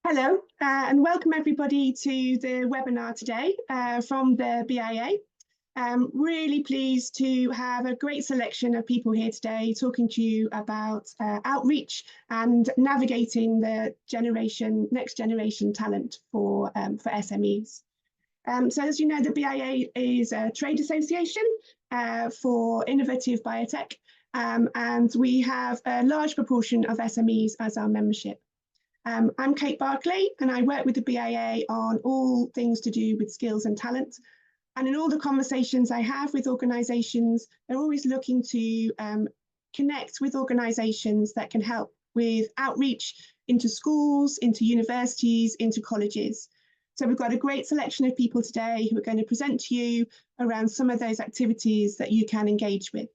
Hello, and welcome everybody to the webinar today from the BIA. Really pleased to have a great selection of people here today talking to you about outreach and navigating the next generation talent for SMEs. So as you know, the BIA is a trade association for innovative biotech, and we have a large proportion of SMEs as our membership. I'm Kate Barclay, and I work with the BIA on all things to do with skills and talent. And in all the conversations I have with organisations, they're always looking to connect with organisations that can help with outreach into schools, into universities, into colleges. So we've got a great selection of people today who are going to present to you around some of those activities that you can engage with.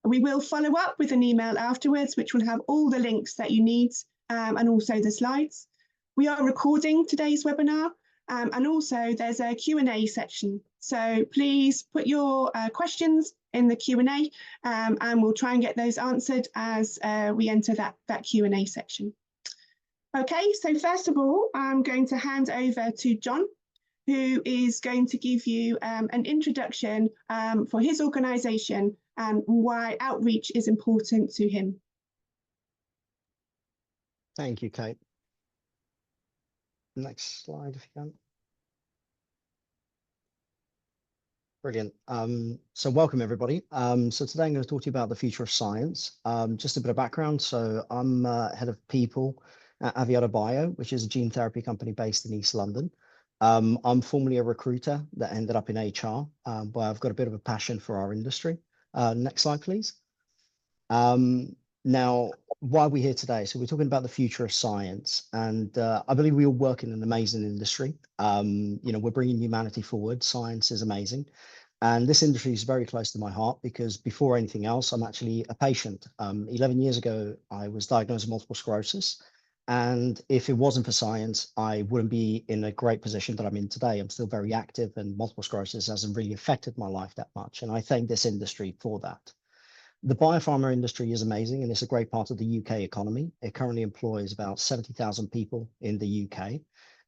We will follow up with an email afterwards, which will have all the links that you need and also the slides. We are recording today's webinar, and also there's a Q&A section. So please put your questions in the Q&A, and we'll try and get those answered as we enter that Q&A section. Okay, so first of all, I'm going to hand over to John, who is going to give you an introduction for his organisation and why outreach is important to him. Thank you, Kate. Next slide, if you can. Brilliant. So welcome, everybody. So today I'm going to talk to you about the future of science. Just a bit of background. So I'm head of people at Aviata Bio, which is a gene therapy company based in East London. I'm formerly a recruiter that ended up in HR, but I've got a bit of a passion for our industry. Next slide, please. Now, why are we here today? So we're talking about the future of science, and I believe we all work in an amazing industry. We're bringing humanity forward. Science is amazing, and this industry is very close to my heart because before anything else, I'm actually a patient. 11 years ago, I was diagnosed with multiple sclerosis, and if it wasn't for science, I wouldn't be in a great position that I'm in today. I'm still very active, and multiple sclerosis hasn't really affected my life that much, and I thank this industry for that. The biopharma industry is amazing, and it's a great part of the UK economy. It currently employs about 70,000 people in the UK.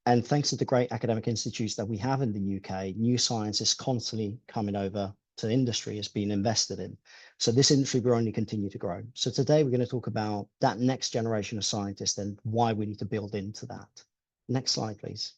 And thanks to the great academic institutes that we have in the UK, new science is constantly coming over to industry, is being invested in. So this industry will only continue to grow. So today we're going to talk about that next generation of scientists and why we need to build into that. Next slide, please.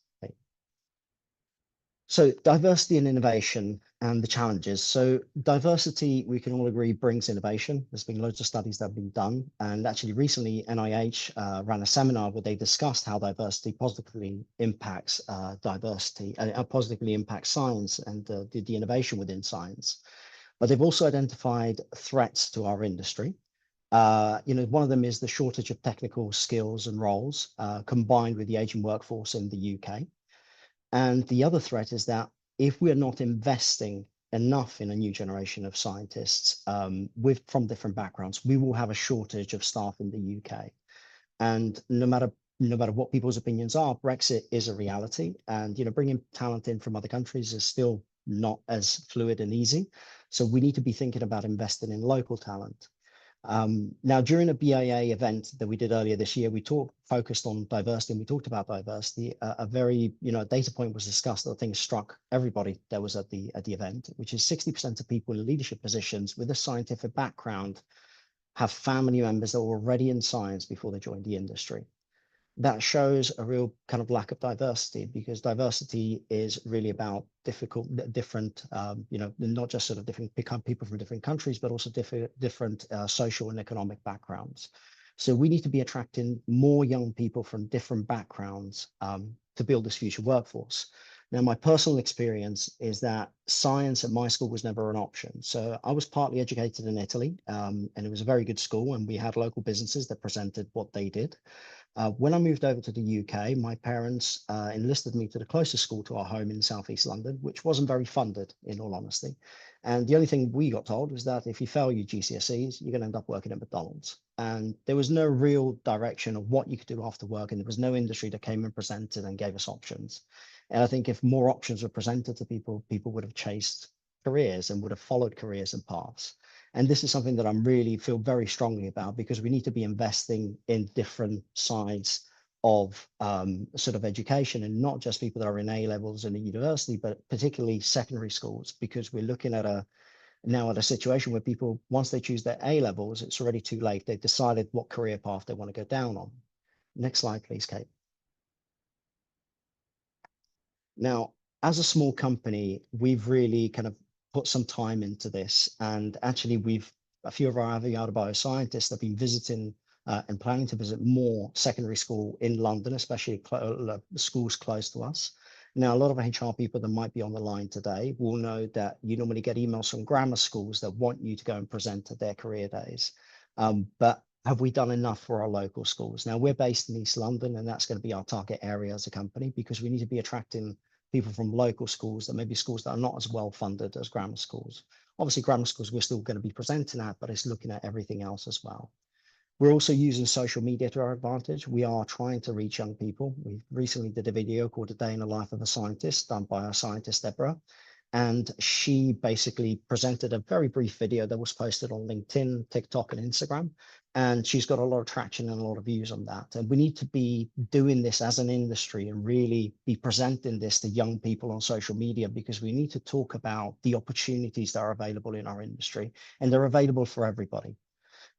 So diversity and innovation and the challenges. So diversity, we can all agree, brings innovation. There's been loads of studies that have been done. And actually recently, NIH ran a seminar where they discussed how diversity positively impacts positively impacts science and the innovation within science. But they've also identified threats to our industry. One of them is the shortage of technical skills and roles combined with the aging workforce in the UK. And the other threat is that if we're not investing enough in a new generation of scientists from different backgrounds, we will have a shortage of staff in the UK. And no matter what people's opinions are, Brexit is a reality. And bringing talent in from other countries is still not as fluid and easy. So we need to be thinking about investing in local talent. Now, during a BIA event that we did earlier this year, we focused on diversity, and we talked about diversity. A very, data point was discussed that I think struck everybody that was at the event, which is 60% of people in leadership positions with a scientific background have family members that were already in science before they joined the industry. That shows a real kind of lack of diversity, because diversity is really about different, not just sort of different people from different countries, but also different social and economic backgrounds. So we need to be attracting more young people from different backgrounds to build this future workforce. Now, my personal experience is that science at my school was never an option. So I was partly educated in Italy, and it was a very good school, and we had local businesses that presented what they did. When I moved over to the UK, my parents enlisted me to the closest school to our home in Southeast London, which wasn't very funded, in all honesty. And the only thing we got told was that if you fail your GCSEs, you're going to end up working at McDonald's. And there was no real direction of what you could do after work, and there was no industry that came and presented and gave us options. And I think if more options were presented to people, people would have chased careers and would have followed careers and paths. And this is something that I really feel very strongly about, because we need to be investing in different sides of sort of education, and not just people that are in A levels and a university, but particularly secondary schools, because we're looking at now at a situation where people, once they choose their A levels, it's already too late. They've decided what career path they want to go down on. Next slide, please, Kate. Now, as a small company, we've really kind of put some time into this, and actually a few of our Aviata bioscientists have been visiting and planning to visit more secondary school in London, especially schools close to us. Now, a lot of HR people that might be on the line today will know that you normally get emails from grammar schools that want you to go and present at their career days. But have we done enough for our local schools? Now, we're based in East London, and that's going to be our target area as a company, because we need to be attracting people from local schools, that may be schools that are not as well funded as grammar schools. Obviously, grammar schools we're still going to be presenting at, but it's looking at everything else as well. We're also using social media to our advantage. We are trying to reach young people. We recently did a video called A Day in the Life of a Scientist, done by our scientist, Deborah. And she basically presented a very brief video that was posted on LinkedIn, TikTok, and Instagram. And she's got a lot of traction and a lot of views on that. And we need to be doing this as an industry and really be presenting this to young people on social media, because we need to talk about the opportunities that are available in our industry, and they're available for everybody.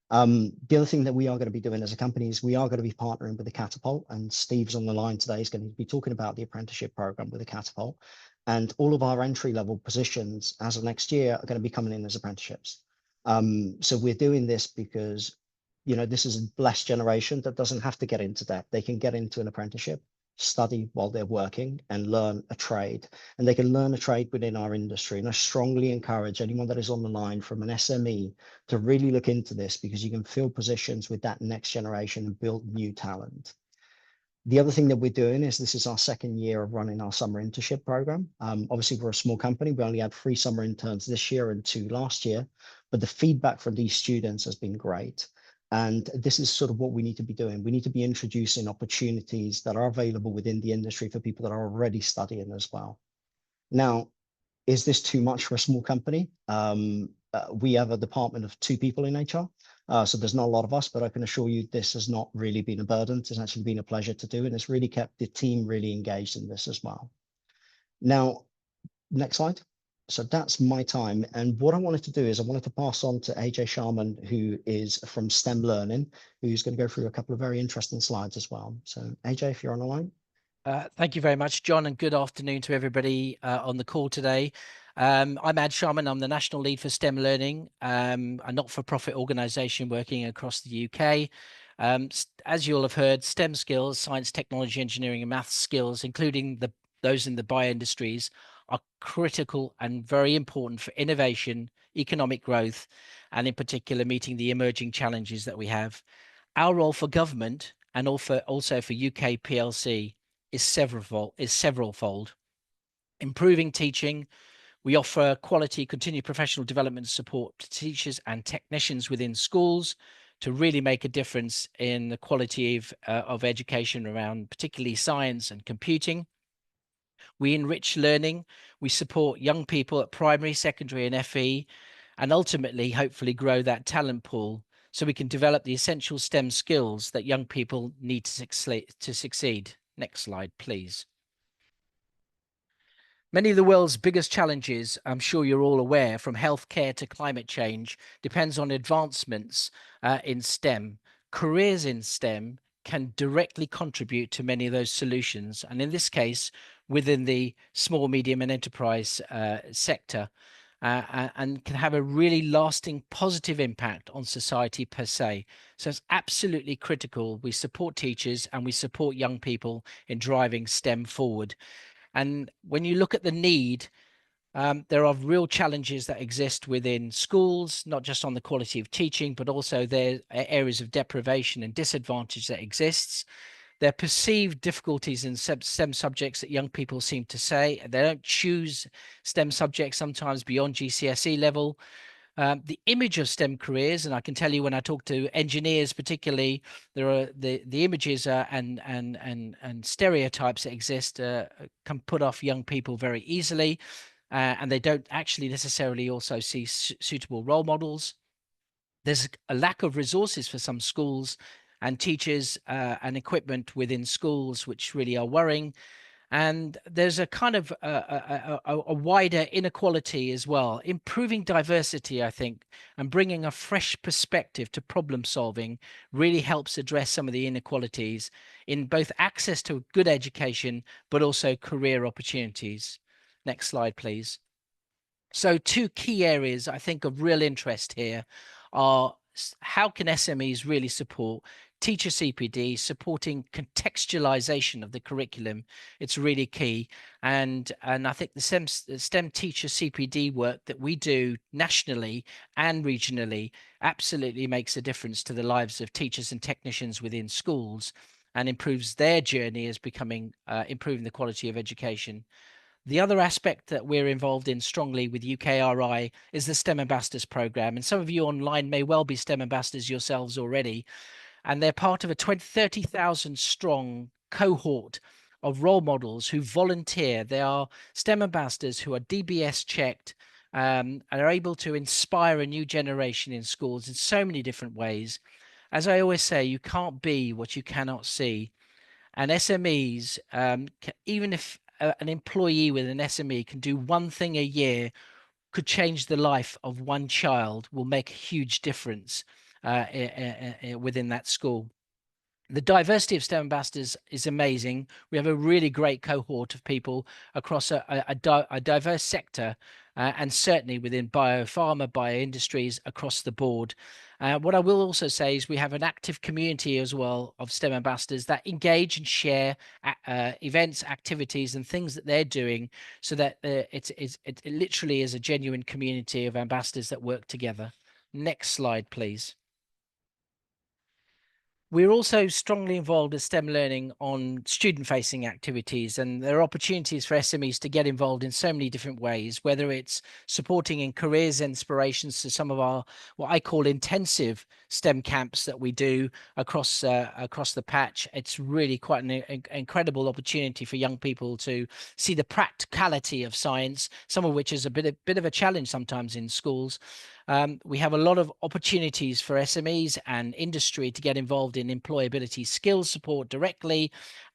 The other thing that we are going to be doing as a company is we are going to be partnering with the Catapult, and Steve's on the line today. He's going to be talking about the apprenticeship program with the Catapult, and all of our entry level positions as of next year are going to be coming in as apprenticeships. So we're doing this because, you know, this is a blessed generation that doesn't have to get into debt. They can get into an apprenticeship, study while they're working, and learn a trade. And they can learn a trade within our industry. And I strongly encourage anyone that is on the line from an SME to really look into this, because you can fill positions with that next generation and build new talent. The other thing that we're doing is, this is our second year of running our summer internship program. Obviously, we're a small company. We only had 3 summer interns this year and 2 last year, but the feedback from these students has been great. And this is sort of what we need to be doing. We need to be introducing opportunities that are available within the industry for people that are already studying as well. Now, is this too much for a small company? We have a department of 2 people in HR, so there's not a lot of us, but I can assure you this has not really been a burden. It's actually been a pleasure to do, and it's really kept the team really engaged in this as well. Now, next slide. So that's my time. And what I wanted to do is I wanted to pass on to AJ Sharman, who is from STEM Learning, who's going to go through a couple of very interesting slides as well. So AJ, if you're on the line. Thank you very much, John, and good afternoon to everybody on the call today. I'm Ad Sharman. I'm the National Lead for STEM Learning, a not-for-profit organisation working across the UK. As you'll have heard, STEM skills, science, technology, engineering and maths skills, including those in the bio industries, are critical and very important for innovation, economic growth, and in particular, meeting the emerging challenges that we have. Our role for government and also for UK PLC is severalfold. Improving teaching. We offer quality continued professional development support to teachers and technicians within schools to really make a difference in the quality of education around particularly science and computing. We enrich learning. We support young people at primary, secondary and FE, and ultimately, hopefully, grow that talent pool so we can develop the essential STEM skills that young people need to succeed. Next slide, please. Many of the world's biggest challenges, I'm sure you're all aware, from healthcare to climate change, depends on advancements in STEM. Careers in STEM can directly contribute to many of those solutions. And in this case, within the small, medium and enterprise sector, and can have a really lasting positive impact on society per se. So it's absolutely critical. We support teachers and we support young people in driving STEM forward. And when you look at the need, there are real challenges that exist within schools, not just on the quality of teaching, but also there are areas of deprivation and disadvantage that exists. There are perceived difficulties in STEM subjects that young people seem to say. They don't choose STEM subjects sometimes beyond GCSE level. The image of STEM careers, and I can tell you when I talk to engineers particularly, there are the images and stereotypes that exist can put off young people very easily, and they don't actually necessarily also see suitable role models. There's a lack of resources for some schools and teachers and equipment within schools, which really are worrying. And there's a kind of a wider inequality as well. Improving diversity, I think, and bringing a fresh perspective to problem solving really helps address some of the inequalities in both access to good education, but also career opportunities. Next slide, please. So two key areas I think of real interest here are how can SMEs really support teacher CPD, supporting contextualization of the curriculum. It's really key. And I think the STEM teacher CPD work that we do nationally and regionally absolutely makes a difference to the lives of teachers and technicians within schools and improves their journey as becoming improving the quality of education. The other aspect that we're involved in strongly with UKRI is the STEM Ambassadors program. And some of you online may well be STEM ambassadors yourselves already. And they're part of a 30,000 strong cohort of role models who volunteer. They are STEM ambassadors who are DBS checked and are able to inspire a new generation in schools in so many different ways. As I always say, you can't be what you cannot see. And SMEs, even if an employee with an SME can do one thing a year, could change the life of one child, will make a huge difference within that school. The diversity of STEM ambassadors is amazing. We have a really great cohort of people across a diverse sector, and certainly within biopharma, bioindustries across the board. What I will also say is we have an active community as well of STEM ambassadors that engage and share events, activities, and things that they're doing, so that it literally is a genuine community of ambassadors that work together. Next slide, please. We're also strongly involved with STEM learning on student-facing activities, and there are opportunities for SMEs to get involved in so many different ways, whether it's supporting in careers inspirations to some of our, what I call intensive STEM camps that we do across the patch. It's really quite an incredible opportunity for young people to see the practicality of science, some of which is a bit of a challenge sometimes in schools. We have a lot of opportunities for SMEs and industry to get involved in employability skills support directly.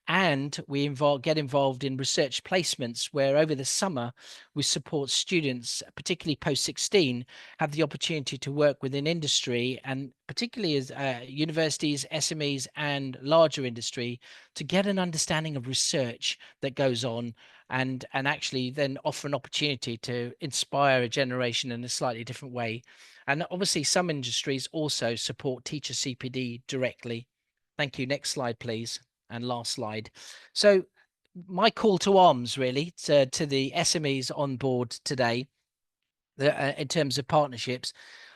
And we get involved in research placements where over the summer we support students, particularly post-16, have the opportunity to work within industry, and particularly as universities, SMEs and larger industry, to get an understanding of research that goes on, and actually then offer an opportunity to inspire a generation in a slightly different way. And obviously some industries also support teacher CPD directly. Thank you. Next slide, please. And last slide. So my call to arms really to the SMEs on board today, in terms of partnerships,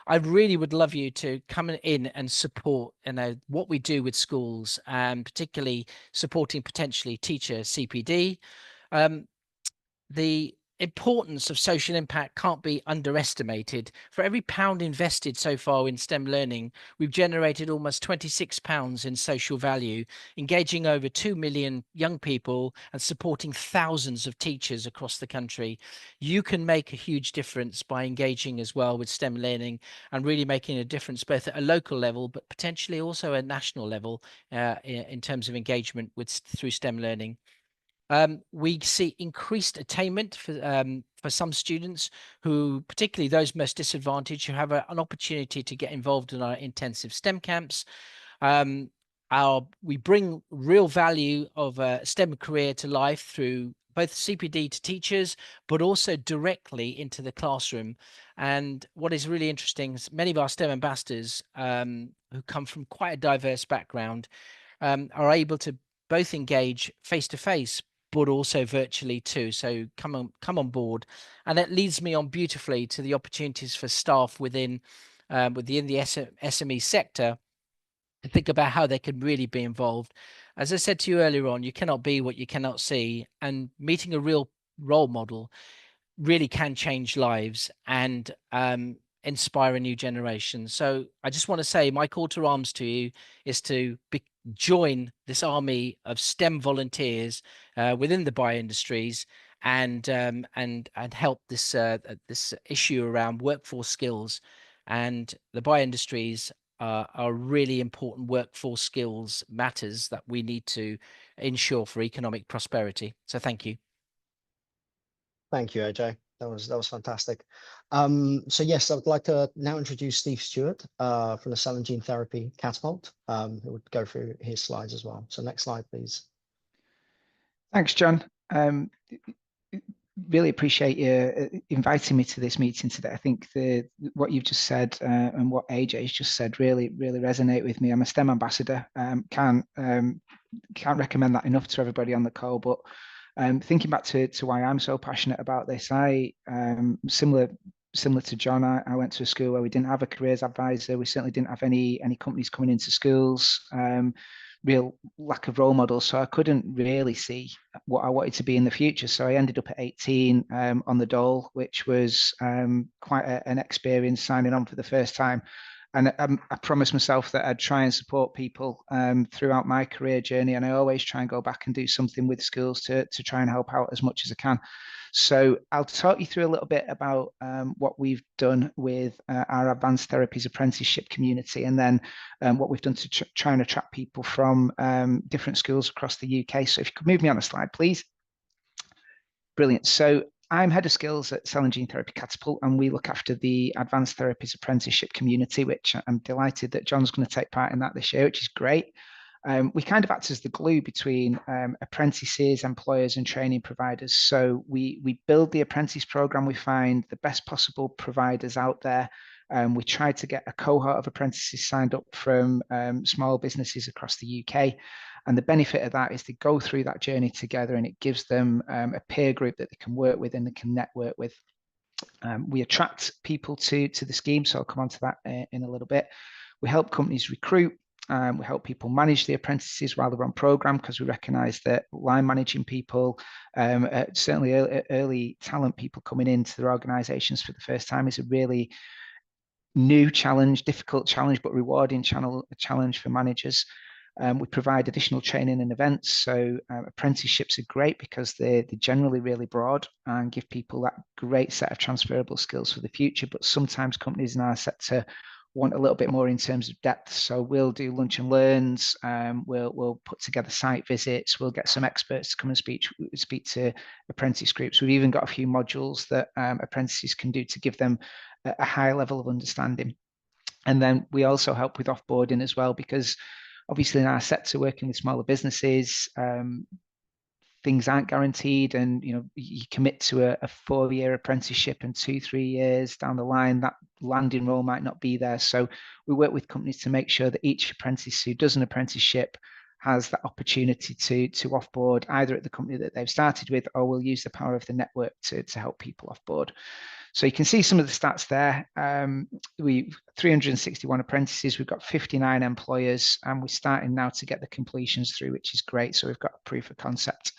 I really would love you to come in and support, what we do with schools, and particularly supporting potentially teacher CPD. The importance of social impact can't be underestimated. For every pound invested so far in STEM learning, we've generated almost £26 in social value, engaging over 2 million young people and supporting thousands of teachers across the country. You can make a huge difference by engaging as well with STEM learning and really making a difference both at a local level, but potentially also a national level in terms of engagement through STEM learning. We see increased attainment for some students who, particularly those most disadvantaged, who have an opportunity to get involved in our intensive STEM camps. We bring real value of a STEM career to life through both CPD to teachers, but also directly into the classroom. And what is really interesting is many of our STEM ambassadors who come from quite a diverse background are able to both engage face-to-face, but also virtually too. So come on board. And that leads me on beautifully to the opportunities for staff within the SME sector to think about how they can really be involved. As I said to you earlier on, you cannot be what you cannot see, and meeting a real role model really can change lives and inspire a new generation. So I just want to say my call to arms to you is to join this army of STEM volunteers within the bioindustries and help this issue around workforce skills. And the bioindustries are really important workforce skills matters that we need to ensure for economic prosperity. So thank you. Thank you, AJ. That was fantastic. So yes, I would like to now introduce Steve Stewart from the Cell and Gene Therapy Catapult, who would go through his slides as well. So next slide, please. Thanks, John. Really appreciate you inviting me to this meeting today. I think what you've just said and what AJ's just said really resonate with me. I'm a STEM ambassador. Can't recommend that enough to everybody on the call. But thinking back to why I'm so passionate about this, I similar to John, I went to a school where we didn't have a careers advisor. We certainly didn't have any companies coming into schools. Real lack of role models, so I couldn't really see what I wanted to be in the future. So I ended up at 18 on the dole, which was quite an experience, signing on for the first time. And I promised myself that I'd try and support people throughout my career journey, and I always try and go back and do something with schools to try and help out as much as I can. So I'll talk you through a little bit about what we've done with our advanced therapies apprenticeship community, and then what we've done to try and attract people from different schools across the UK. So if you could move me on a slide, please. Brilliant. So I'm head of skills at Cell and Gene Therapy Catapult, and we look after the advanced therapies apprenticeship community, which I'm delighted that John's going to take part in that this year, which is great. We kind of act as the glue between apprentices, employers, and training providers. So we build the apprentice program. We find the best possible providers out there. We try to get a cohort of apprentices signed up from small businesses across the UK. And the benefit of that is they go through that journey together, and it gives them a peer group that they can work with and they can network with. We attract people to the scheme, so I'll come on to that in a little bit. We help companies recruit. We help people manage the apprentices while they're on program, because we recognise that line managing people, certainly early talent people coming into their organisations for the first time, is a really new challenge, difficult challenge, but rewarding challenge for managers. We provide additional training and events. So apprenticeships are great because they're generally really broad and give people that great set of transferable skills for the future. But sometimes companies in our sector want a little bit more in terms of depth. So we'll do lunch and learns. We'll put together site visits. We'll get some experts to come and speak to apprentice groups. We've even got a few modules that apprentices can do to give them a high level of understanding. And then we also help with offboarding as well, because obviously in our sector, working with smaller businesses, things aren't guaranteed, and you commit to a 4-year apprenticeship, and 2-3 years down the line that landing role might not be there. So we work with companies to make sure that each apprentice who does an apprenticeship has that opportunity to offboard either at the company that they've started with, or we'll use the power of the network to help people offboard. So you can see some of the stats there. We've 361 apprentices, we've got 59 employers, and we're starting now to get the completions through, which is great. So we've got a proof of concept.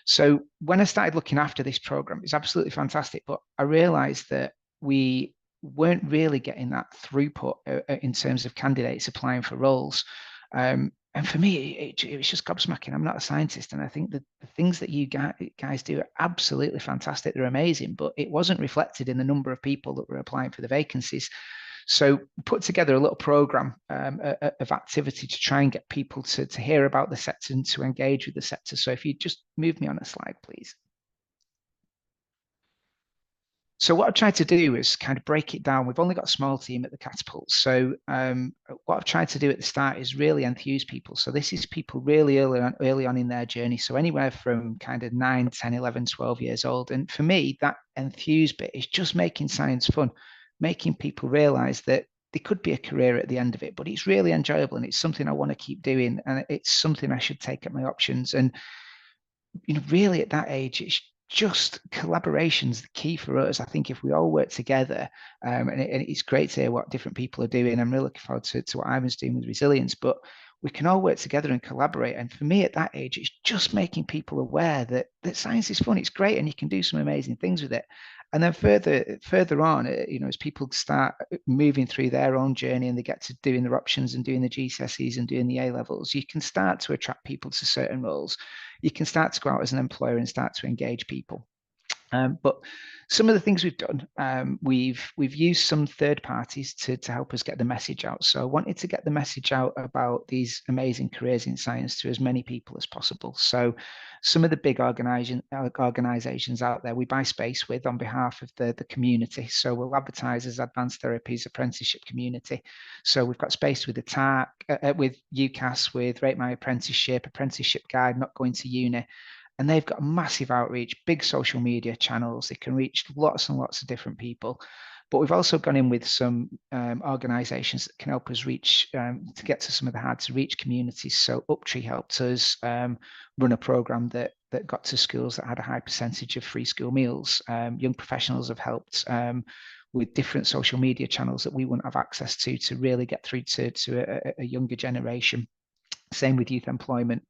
So when I started looking after this program, it's absolutely fantastic, but I realized that we weren't really getting that throughput in terms of candidates applying for roles. And for me, it was just gobsmacking. I'm not a scientist, and I think that the things that you guys do are absolutely fantastic. They're amazing, but it wasn't reflected in the number of people that were applying for the vacancies. So put together a little program of activity to try and get people to hear about the sector and to engage with the sector. So if you just move me on a slide, please. So what I've tried to do is kind of break it down. We've only got a small team at the Catapult. So what I've tried to do at the start is really enthuse people. So this is people really early on in their journey. So anywhere from kind of 9, 10, 11, 12 years old. And for me, that enthused bit is just making science fun, making people realize that there could be a career at the end of it, but it's really enjoyable and it's something I want to keep doing. And it's something I should take at my options. And, really at that age, it's just collaboration's the key for us. I think if we all work together, and it's great to hear what different people are doing. I'm really looking forward to what Ivan's doing with resilience, but we can all work together and collaborate. And for me at that age, it's just making people aware that science is fun. It's great, and you can do some amazing things with it. And then further on, as people start moving through their own journey and they get to doing their options and doing the GCSEs and doing the A levels, you can start to attract people to certain roles. You can start to go out as an employer and start to engage people. But some of the things we've done, we've used some third parties to help us get the message out. So I wanted to get the message out about these amazing careers in science to as many people as possible. So some of the big organizations out there we buy space with on behalf of the community. So we'll advertise as Advanced Therapies Apprenticeship Community. So we've got space with the TAC, with UCAS, with Rate My Apprenticeship, Apprenticeship Guide, Not Going to Uni. And they've got massive outreach, big social media channels. They can reach lots and lots of different people. But we've also gone in with some organisations that can help us reach, to get to some of the hard to reach communities. So Uptree helped us run a programme that got to schools that had a high percentage of free school meals. Young professionals have helped with different social media channels that we wouldn't have access to really get through to a younger generation. Same with youth employment.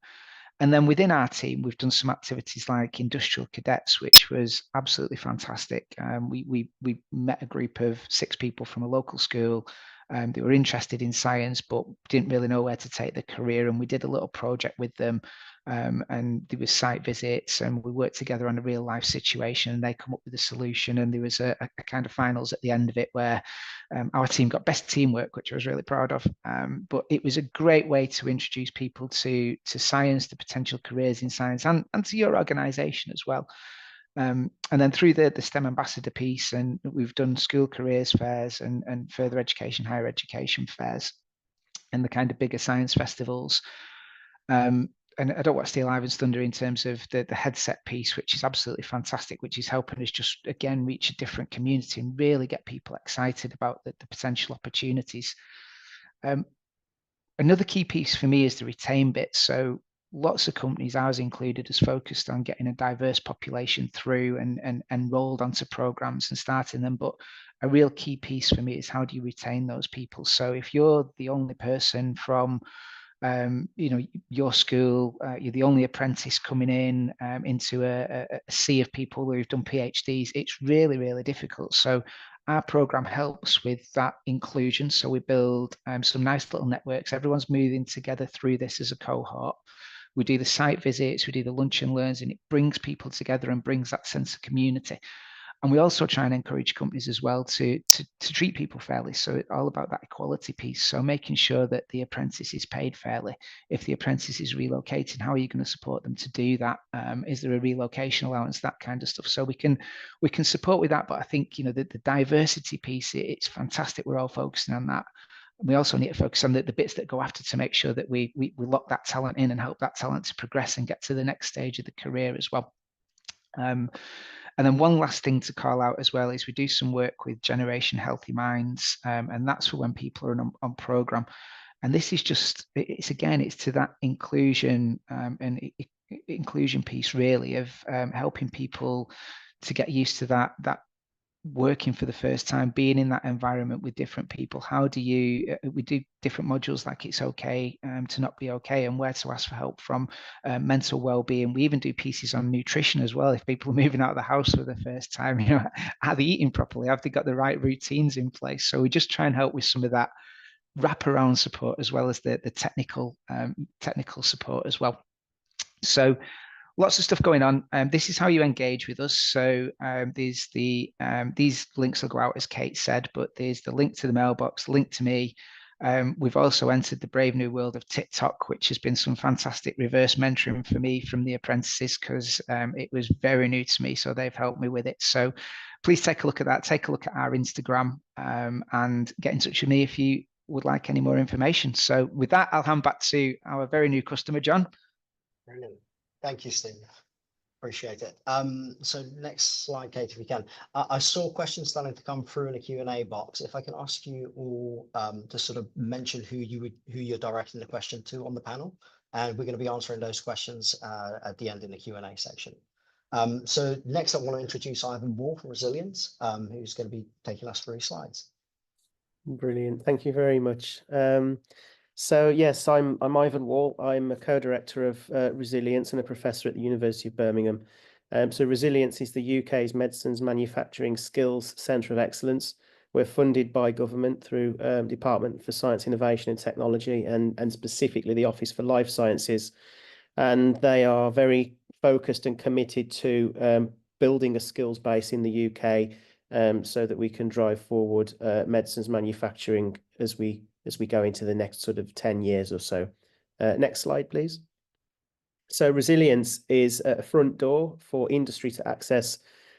And then within our team, we've done some activities like industrial cadets, which was absolutely fantastic. We met a group of 6 people from a local school. They were interested in science, but didn't really know where to take their career. And we did a little project with them. And there was site visits, and we worked together on a real life situation, and they come up with a solution. And there was a kind of finals at the end of it where our team got best teamwork, which I was really proud of. But it was a great way to introduce people to science, to potential careers in science, and to your organisation as well. And then through the STEM ambassador piece, and we've done school careers fairs and further education, higher education fairs, and the kind of bigger science festivals. And I don't want to steal Ivan's thunder in terms of the headset piece, which is absolutely fantastic, which is helping us just, again, reach a different community and really get people excited about the potential opportunities. Another key piece for me is the retain bit. So lots of companies, ours included, is focused on getting a diverse population through and enrolled onto programs and starting them. But a real key piece for me is how do you retain those people? So if you're the only person from your school, you're the only apprentice coming in into a sea of people who've done PhDs, it's really, really difficult. So our program helps with that inclusion. So we build some nice little networks. Everyone's moving together through this as a cohort. We do the site visits, we do the lunch and learns, and it brings people together and brings that sense of community. And we also try and encourage companies as well to treat people fairly. So it's all about that equality piece. So making sure that the apprentice is paid fairly. If the apprentice is relocating, how are you going to support them to do that? Is there a relocation allowance? That kind of stuff. So we can support with that. But I think, the diversity piece, it's fantastic. We're all focusing on that. We also need to focus on the bits that go after to make sure that we lock that talent in and help that talent to progress and get to the next stage of the career as well. And then one last thing to call out as well is we do some work with Generation Healthy Minds, and that's for when people are on program. And this is just, it's to that inclusion and inclusion piece really of helping people to get used to that working for the first time, being in that environment with different people. How do you, we do different modules like it's okay to not be okay, and where to ask for help from, mental well-being. We even do pieces on nutrition as well. If people are moving out of the house for the first time, are they eating properly? Have they got the right routines in place? So we just try and help with some of that wraparound support as well as the technical support as well. So lots of stuff going on. This is how you engage with us. So there's these links will go out as Kate said, but there's the link to the mailbox, link to me. We've also entered the brave new world of TikTok, which has been some fantastic reverse mentoring for me from the apprentices, because it was very new to me. So they've helped me with it. So please take a look at that. Take a look at our Instagram and get in touch with me if you would like any more information. So with that, I'll hand back to our very new customer, John. Brilliant. Thank you, Steve. Appreciate it. So next slide, Kate, if we can. I saw questions starting to come through in the Q&A box. If I can ask you all to sort of mention who you're directing the question to on the panel, and we're going to be answering those questions at the end in the Q&A section. So next, I want to introduce Ivan Wall from Resilience, who's going to be taking us through slides. Brilliant. Thank you very much. So yes, I'm Ivan Wall. I'm a co-director of Resilience and a professor at the University of Birmingham. So Resilience is the UK's Medicines Manufacturing Skills Centre of Excellence. We're funded by government through Department for Science, Innovation and Technology, and specifically the Office for Life Sciences. And they are very focused and committed to building a skills base in the UK, so that we can drive forward medicines manufacturing as we go into the next sort of 10 years or so. Next slide, please. So resilience is a front door for industry to access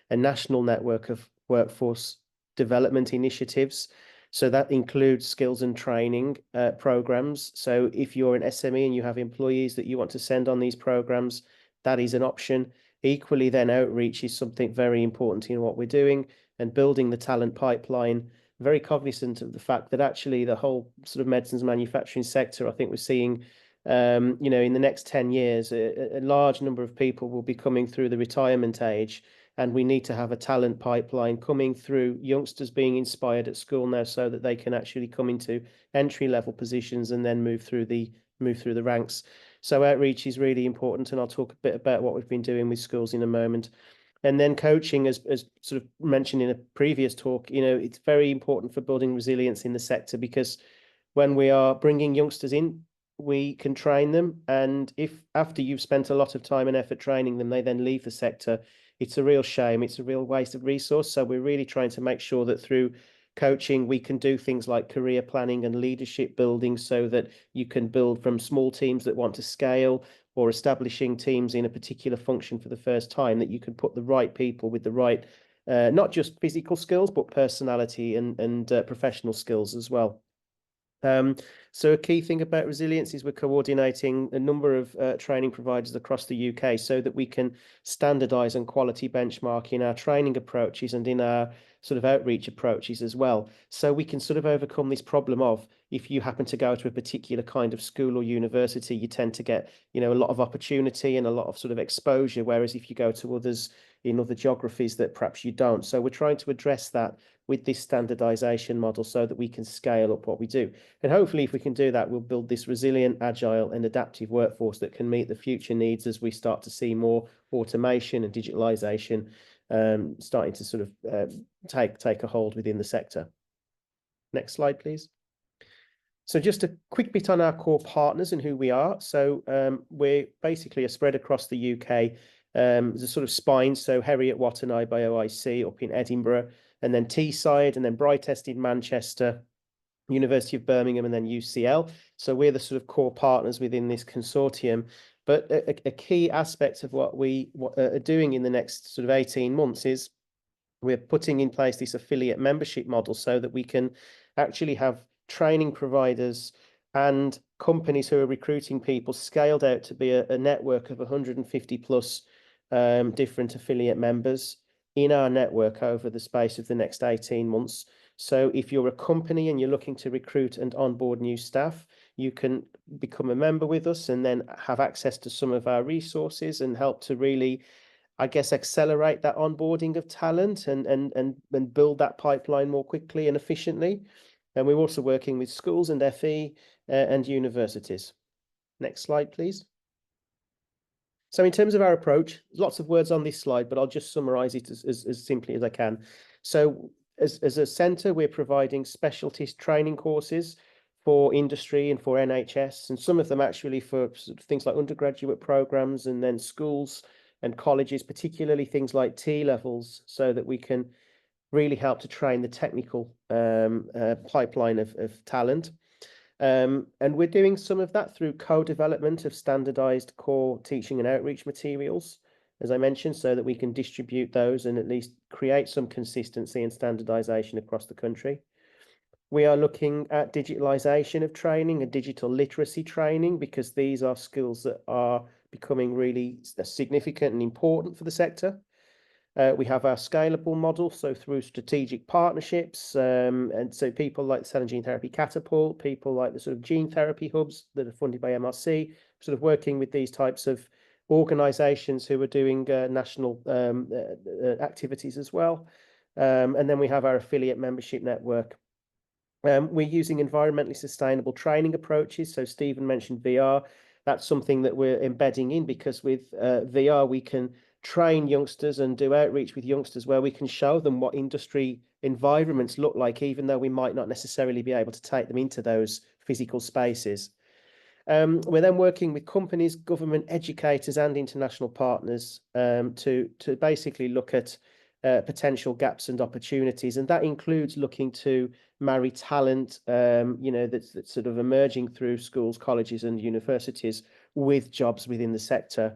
a national network of workforce development initiatives. So that includes skills and training programs. So if you're an SME and you have employees that you want to send on these programs, that is an option. Equally, then outreach is something very important in what we're doing, and building the talent pipeline. Very cognizant of the fact that actually the whole sort of medicines manufacturing sector, I think we're seeing, you know, in the next 10 years, a large number of people will be coming through the retirement age, and we need to have a talent pipeline coming through, youngsters being inspired at school now so that they can actually come into entry-level positions and then move through the ranks. So outreach is really important, and I'll talk a bit about what we've been doing with schools in a moment. And then coaching, as sort of mentioned in a previous talk, you know, it's very important for building resilience in the sector, because when we are bringing youngsters in, we can train them. And if after you've spent a lot of time and effort training them, they then leave the sector, it's a real shame. It's a real waste of resource. So we're really trying to make sure that through coaching, we can do things like career planning and leadership building, so that you can build from small teams that want to scale, or establishing teams in a particular function for the first time, that you can put the right people with the right, not just physical skills, but personality and professional skills as well. So a key thing about resilience is we're coordinating a number of training providers across the UK, so that we can standardise and quality benchmark in our training approaches and in our sort of outreach approaches as well. So we can sort of overcome this problem of, if you happen to go to a particular kind of school or university, you tend to get, you know, a lot of opportunity and a lot of sort of exposure, whereas if you go to others in other geographies, that perhaps you don't. So we're trying to address that with this standardization model, so that we can scale up what we do. And hopefully, if we can do that, we'll build this resilient, agile and adaptive workforce that can meet the future needs as we start to see more automation and digitalization starting to sort of take a hold within the sector. Next slide, please. So just a quick bit on our core partners and who we are. So we're basically a spread across the UK. There's a sort of spine, so Heriot Watt and IBOIC up in Edinburgh, and then Teesside, and then Brightest in Manchester, University of Birmingham, and then UCL. So we're the sort of core partners within this consortium. But a key aspect of what we are doing in the next sort of 18 months is we're putting in place this affiliate membership model, so that we can actually have training providers and companies who are recruiting people scaled out to be a network of 150 plus different affiliate members in our network over the space of the next 18 months. So if you're a company and you're looking to recruit and onboard new staff, you can become a member with us and then have access to some of our resources and help to really, I guess, accelerate that onboarding of talent and build that pipeline more quickly and efficiently. And we're also working with schools and FE and universities. Next slide, please. So in terms of our approach, lots of words on this slide, but I'll just summarize it as simply as I can. So as a centre, we're providing specialty training courses for industry and for NHS, and some of them actually for things like undergraduate programs, and then schools and colleges, particularly things like T-levels, so that we can really help to train the technical pipeline of talent. And we're doing some of that through co-development of standardized core teaching and outreach materials, as I mentioned, so that we can distribute those and at least create some consistency and standardization across the country. We are looking at digitalization of training and digital literacy training, because these are skills that are becoming really significant and important for the sector. We have our scalable model, so through strategic partnerships, and so people like the Cell and Gene Therapy Catapult, people like the sort of gene therapy hubs that are funded by MRC, sort of working with these types of organizations who are doing national activities as well. And then we have our affiliate membership network. We're using environmentally sustainable training approaches. So Stephen mentioned VR. That's something that we're embedding in, because with VR, we can train youngsters and do outreach with youngsters where we can show them what industry environments look like, even though we might not necessarily be able to take them into those physical spaces. We're then working with companies, government, educators, and international partners to basically look at potential gaps and opportunities, and that includes looking to marry talent, that's sort of emerging through schools, colleges, and universities with jobs within the sector.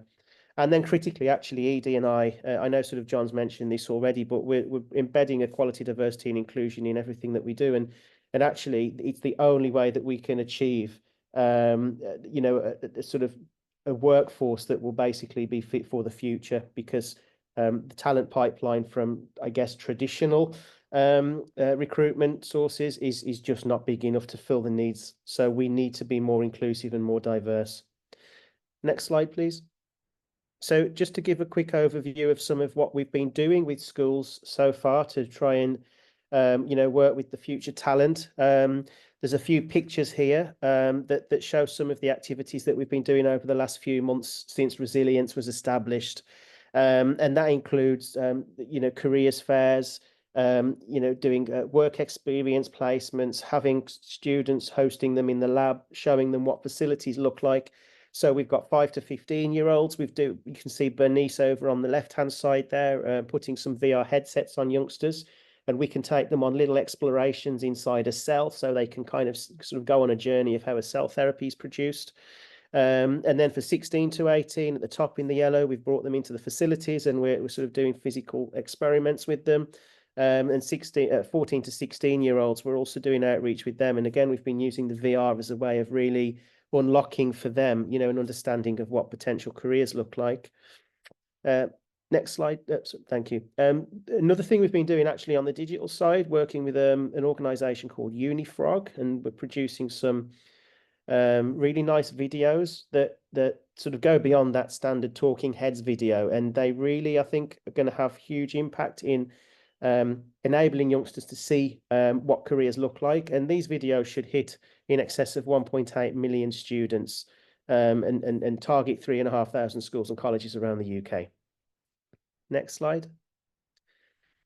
And then critically, actually, Edie and I know sort of John's mentioned this already, but we're embedding equality, diversity, and inclusion in everything that we do, and actually, it's the only way that we can achieve a sort of a workforce that will basically be fit for the future, because the talent pipeline from, I guess, traditional recruitment sources is just not big enough to fill the needs. So we need to be more inclusive and more diverse. Next slide, please. So just to give a quick overview of some of what we've been doing with schools so far to try and work with the future talent. There's a few pictures here that show some of the activities that we've been doing over the last few months since Resilience was established. And that includes, careers fairs, doing work experience placements, having students hosting them in the lab, showing them what facilities look like. So we've got 5 to 15-year-olds. You can see Bernice over on the left-hand side there, putting some VR headsets on youngsters, and we can take them on little explorations inside a cell, so they can kind of sort of go on a journey of how a cell therapy is produced. And then for 16 to 18, at the top in the yellow, we've brought them into the facilities, and we're sort of doing physical experiments with them. And 14 to 16-year-olds, we're also doing outreach with them. And again, we've been using the VR as a way of really unlocking for them, an understanding of what potential careers look like. Next slide. Thank you. Another thing we've been doing actually on the digital side, working with an organization called Unifrog, and we're producing some really nice videos that sort of go beyond that standard talking heads video, and they really, I think, are going to have huge impact in enabling youngsters to see what careers look like. And these videos should hit in excess of 1.8 million students and target 3,500 schools and colleges around the UK. Next slide.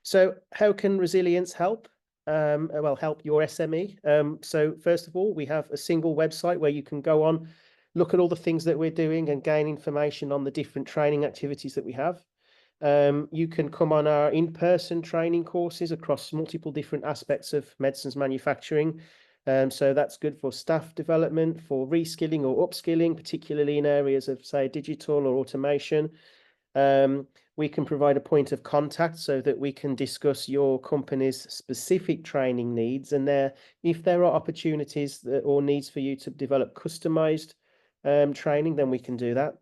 So how can Resilience help? Well, help your SME. So first of all, we have a single website where you can go on, look at all the things that we're doing and gain information on the different training activities that we have. You can come on our in-person training courses across multiple different aspects of medicines manufacturing. So that's good for staff development, for reskilling or upskilling, particularly in areas of, say, digital or automation. We can provide a point of contact so that we can discuss your company's specific training needs, and if there are opportunities or needs for you to develop customized training, then we can do that.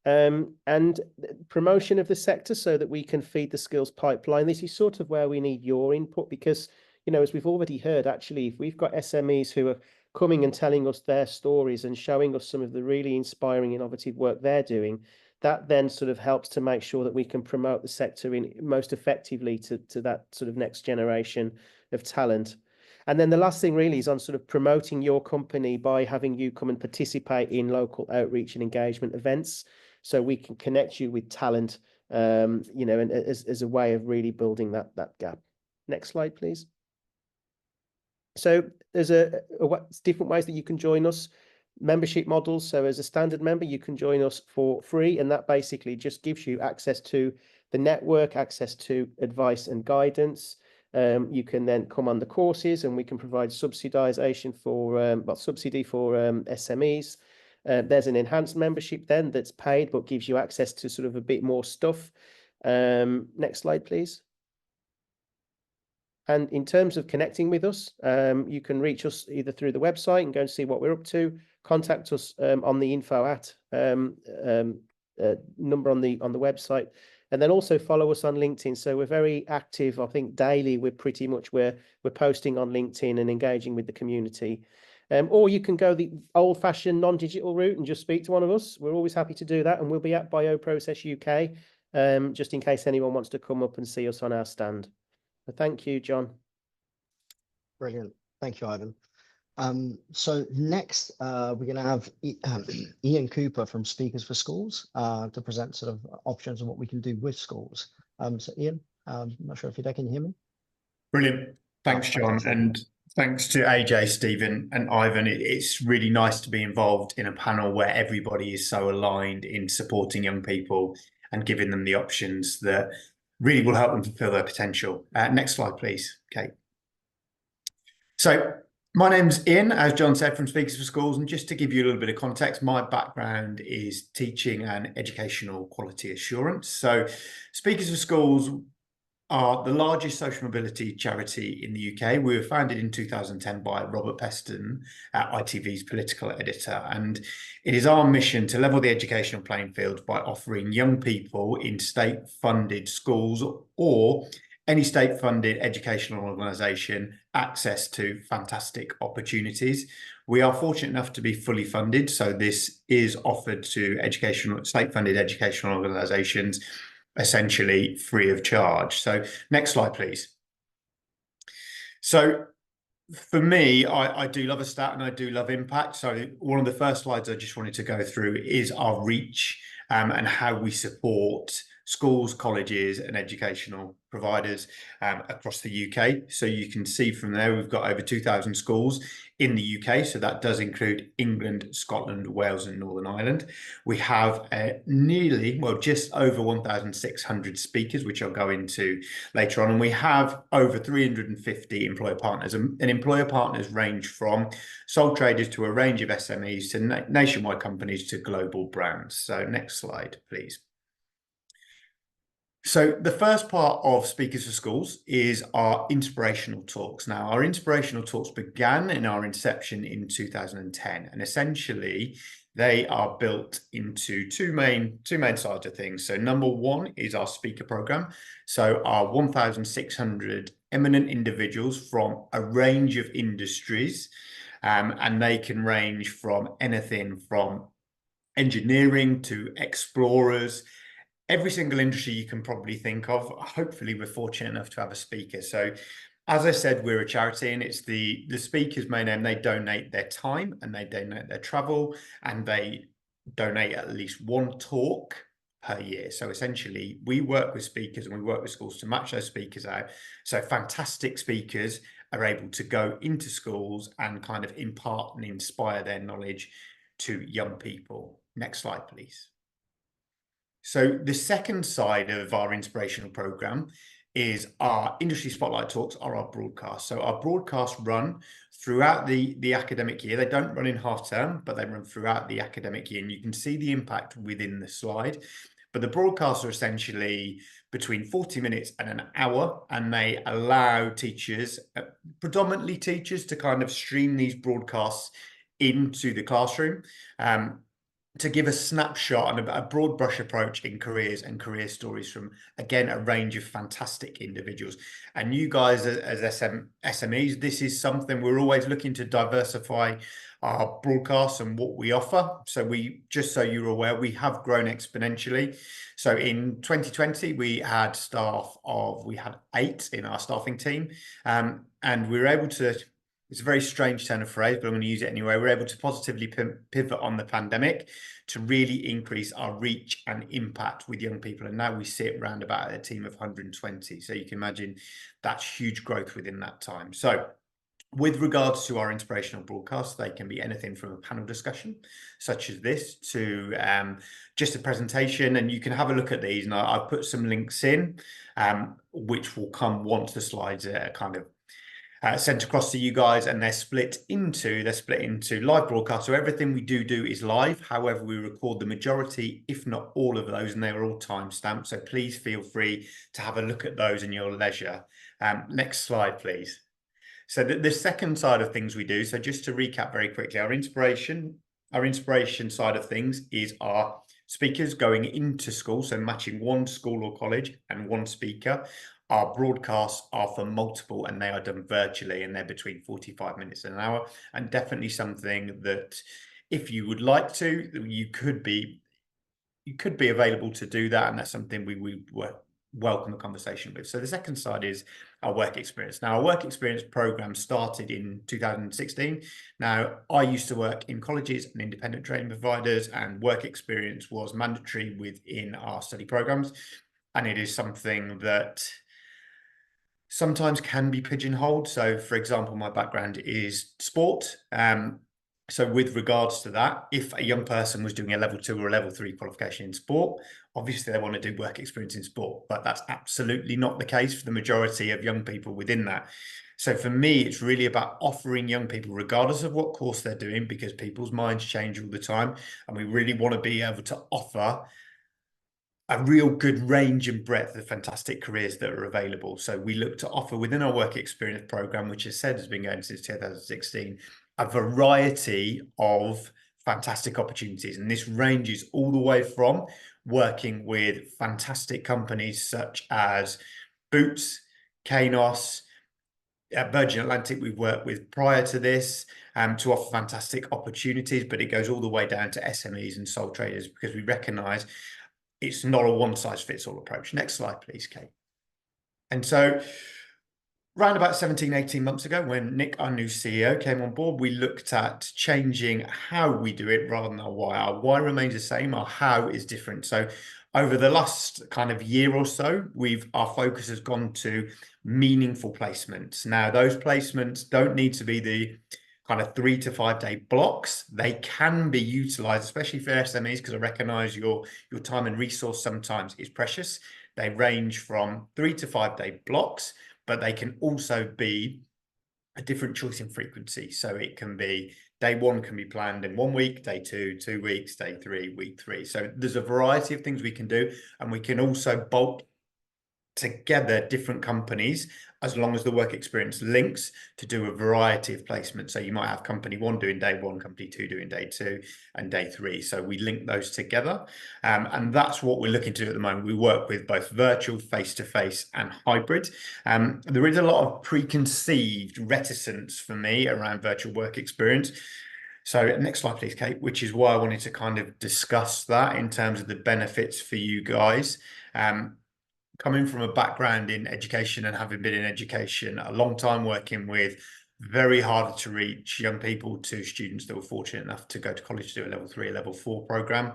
And promotion of the sector so that we can feed the skills pipeline. This is sort of where we need your input, because, as we've already heard, actually, if we've got SMEs who are coming and telling us their stories and showing us some of the really inspiring, innovative work they're doing, that then sort of helps to make sure that we can promote the sector in most effectively to that sort of next generation of talent. And then the last thing really is on sort of promoting your company by having you come and participate in local outreach and engagement events, so we can connect you with talent, and as a way of really building that gap. Next slide, please. So there's different ways that you can join us. Membership models. So as a standard member, you can join us for free, and that basically just gives you access to the network, access to advice and guidance. You can then come on the courses, and we can provide subsidization for subsidy for SMEs. There's an enhanced membership then that's paid but gives you access to sort of a bit more stuff. Next slide, please. And in terms of connecting with us, you can reach us either through the website and go and see what we're up to. Contact us on the info at number on the website, and then also follow us on LinkedIn. So we're very active. I think daily we're posting on LinkedIn and engaging with the community. Or you can go the old-fashioned non-digital route and just speak to one of us. We're always happy to do that, and we'll be at Bioprocess UK, just in case anyone wants to come up and see us on our stand. So thank you, John. Brilliant. Thank you, Ivan. So next, we're going to have Ian Cooper from Speakers for Schools to present sort of options on what we can do with schools. So Ian, I'm not sure if you're there. Can you hear me? Brilliant. Thanks, John. And Thanks to AJ, Stephen and Ivan. It's really nice to be involved in a panel where everybody is so aligned in supporting young people and giving them the options that really will help them fulfill their potential. Next slide, please, Kate. So my name's Ian, as John said, from Speakers for Schools. And just to give you a little bit of context, my background is teaching and educational quality assurance. So Speakers for Schools are the largest social mobility charity in the UK. We were founded in 2010 by Robert Peston, ITV's political editor. And it is our mission to level the educational playing field by offering young people in state-funded schools or any state-funded educational organisation access to fantastic opportunities. We are fortunate enough to be fully funded, so this is offered to state-funded educational organisations essentially free of charge. So next slide, please. So for me, I do love a stat and I do love impact. So one of the first slides I just wanted to go through is our reach and how we support schools, colleges and educational providers across the UK. So you can see from there, we've got over 2,000 schools in the UK. So that does include England, Scotland, Wales and Northern Ireland. We have just over 1,600 speakers, which I'll go into later on. And we have over 350 employer partners. And employer partners range from sole traders to a range of SMEs to nationwide companies to global brands. So next slide, please. So the first part of Speakers for Schools is our inspirational talks. Now, our inspirational talks began in our inception in 2010, and essentially they are built into two main sides of things. So number one is our speaker program. So our 1,600 eminent individuals from a range of industries, and they can range from anything from engineering to explorers, every single industry you can probably think of. Hopefully we're fortunate enough to have a speaker. So as I said, we're a charity, and it's the speakers' main aim. They donate their time and they donate their travel, and they donate at least one talk per year. So essentially we work with speakers and we work with schools to match those speakers out. So fantastic speakers are able to go into schools and kind of impart and inspire their knowledge to young people. Next slide, please. So the second side of our inspirational program is our industry spotlight talks are our broadcasts. So our broadcasts run throughout the academic year. They don't run in half term, but they run throughout the academic year. And you can see the impact within the slide. But the broadcasts are essentially between 40 minutes and an hour, and they allow teachers, predominantly teachers, to kind of stream these broadcasts into the classroom. To give a snapshot and a broad brush approach in careers and career stories from, again, a range of fantastic individuals. And you guys as SMEs, this is something we're always looking to diversify our broadcasts and what we offer. So just so you're aware, we have grown exponentially. So in 2020, we had 8 in our staffing team, and we were able to, it's a very strange turn of phrase, but I'm going to use it anyway. We're able to positively pivot on the pandemic to really increase our reach and impact with young people. And now we sit around about a team of 120. So you can imagine that's huge growth within that time. So with regards to our inspirational broadcasts, they can be anything from a panel discussion, such as this, to just a presentation. And you can have a look at these. And I've put some links in, which will come once the slides are kind of sent across to you guys, and they're split into live broadcasts. So everything we do is live. However, we record the majority, if not all of those, and they are all timestamped. So please feel free to have a look at those in your leisure. Next slide, please. So the second side of things we do, so just to recap very quickly, our inspiration side of things is our speakers going into school, so matching one school or college and one speaker. Our broadcasts are for multiple, and they are done virtually, and they're between 45 minutes and an hour, and definitely something that if you would like to, you could be available to do that, and that's something we welcome a conversation with. So the second side is our work experience. Now, our work experience program started in 2016. Now, I used to work in colleges and independent training providers, and work experience was mandatory within our study programs, and it is something that sometimes can be pigeonholed. So, for example, my background is sport. So with regards to that, if a young person was doing a level 2 or a level 3 qualification in sport, obviously they want to do work experience in sport, but that's absolutely not the case for the majority of young people within that. So for me, it's really about offering young people, regardless of what course they're doing, because people's minds change all the time, and we really want to be able to offer a real good range and breadth of fantastic careers that are available. So we look to offer within our work experience program, which as said has been going since 2016, a variety of fantastic opportunities. And this ranges all the way from working with fantastic companies such as Boots, Kainos, Virgin Atlantic we've worked with prior to this, to offer fantastic opportunities, but it goes all the way down to SMEs and sole traders, because we recognise it's not a one-size-fits-all approach. Next slide, please, Kate. And so around about 17, 18 months ago, when Nick, our new CEO, came on board, we looked at changing how we do it rather than our why. Our why remains the same, our how is different. So over the last kind of year or so, our focus has gone to meaningful placements. Now, those placements don't need to be the kind of 3 to 5 day blocks. They can be utilized, especially for SMEs, because I recognize your time and resource sometimes is precious. They range from 3 to 5 day blocks, but they can also be a different choice in frequency. So it can be day 1 can be planned in 1 week, day 2, 2 weeks, day 3, week 3. So there's a variety of things we can do, and we can also bulk together different companies as long as the work experience links to do a variety of placements. So you might have company 1 doing day 1, company 2 doing day 2, and day 3. So we link those together, and that's what we're looking to do at the moment. We work with both virtual, face-to-face, and hybrid. There is a lot of preconceived reticence for me around virtual work experience. So next slide, please, Kate, which is why I wanted to kind of discuss that in terms of the benefits for you guys. Coming from a background in education and having been in education a long time, working with very hard to reach young people to students that were fortunate enough to go to college to do a level 3, a level 4 program,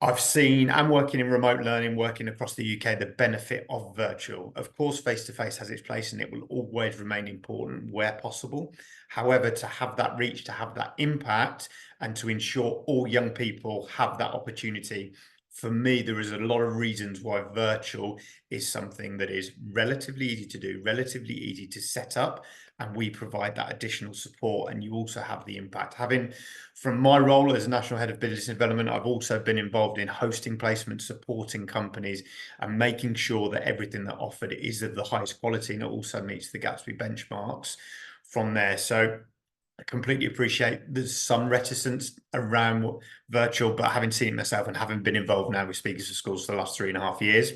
I've seen, and working in remote learning, working across the UK, the benefit of virtual. Of course, face-to-face has its place and it will always remain important where possible. However, to have that reach, to have that impact, and to ensure all young people have that opportunity, for me, there is a lot of reasons why virtual is something that is relatively easy to do, relatively easy to set up, and we provide that additional support, and you also have the impact. From my role as National Head of Business Development, I've also been involved in hosting placements, supporting companies, and making sure that everything that's offered is of the highest quality, and it also meets the Gatsby benchmarks from there. So I completely appreciate there's some reticence around virtual, but having seen it myself and having been involved now with Speakers for Schools for the last 3.5 years,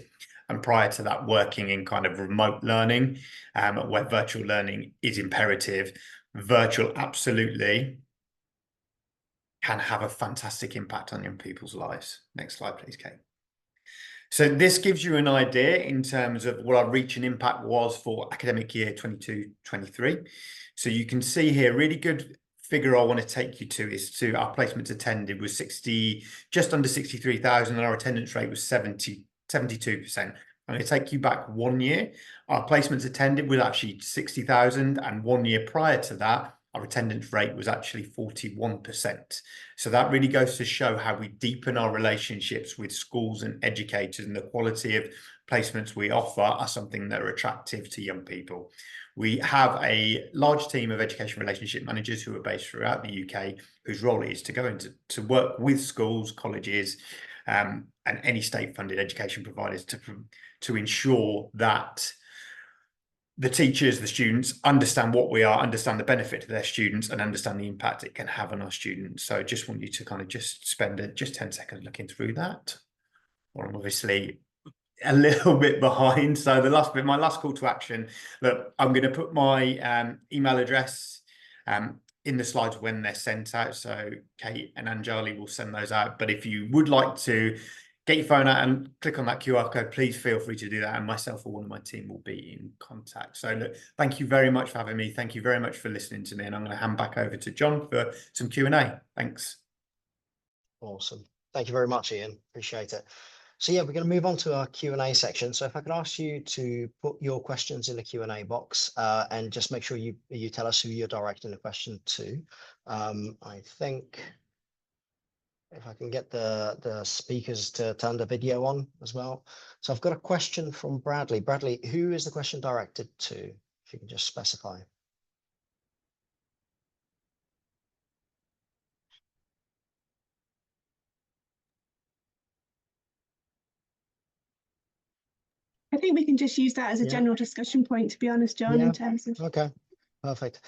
and prior to that working in kind of remote learning, where virtual learning is imperative, virtual absolutely can have a fantastic impact on young people's lives. Next slide, please, Kate. So this gives you an idea in terms of what our reach and impact was for academic year 22-23. So you can see here, really good figure I want to take you to is to our placements attended was just under 63,000, and our attendance rate was 72%. I'm going to take you back 1 year. Our placements attended was actually 60,000, and 1 year prior to that, our attendance rate was actually 41%. So that really goes to show how we deepen our relationships with schools and educators, and the quality of placements we offer are something that are attractive to young people. We have a large team of education relationship managers who are based throughout the UK, whose role it is to go into to work with schools, colleges, and any state-funded education providers to ensure that the teachers, the students understand what we are, understand the benefit to their students, and understand the impact it can have on our students. So I just want you to kind of just spend just 10 seconds looking through that. Well, I'm obviously a little bit behind. So the last bit, my last call to action, look, I'm going to put my email address in the slides when they're sent out. So Kate and Anjali will send those out. But if you would like to get your phone out and click on that QR code, please feel free to do that, and myself or one of my team will be in contact. So look, thank you very much for having me. Thank you very much for listening to me, and I'm going to hand back over to John for some Q&A. Thanks. Awesome. Thank you very much, Ian. Appreciate it. So yeah, we're going to move on to our Q&A section. So if I could ask you to put your questions in the Q&A box and just make sure you tell us who you're directing the question to. I think if I can get the speakers to turn the video on as well. So I've got a question from Bradley. Bradley, who is the question directed to? If you can just specify. I think we can just use that as a general discussion point, to be honest, John, in terms of. Okay, perfect.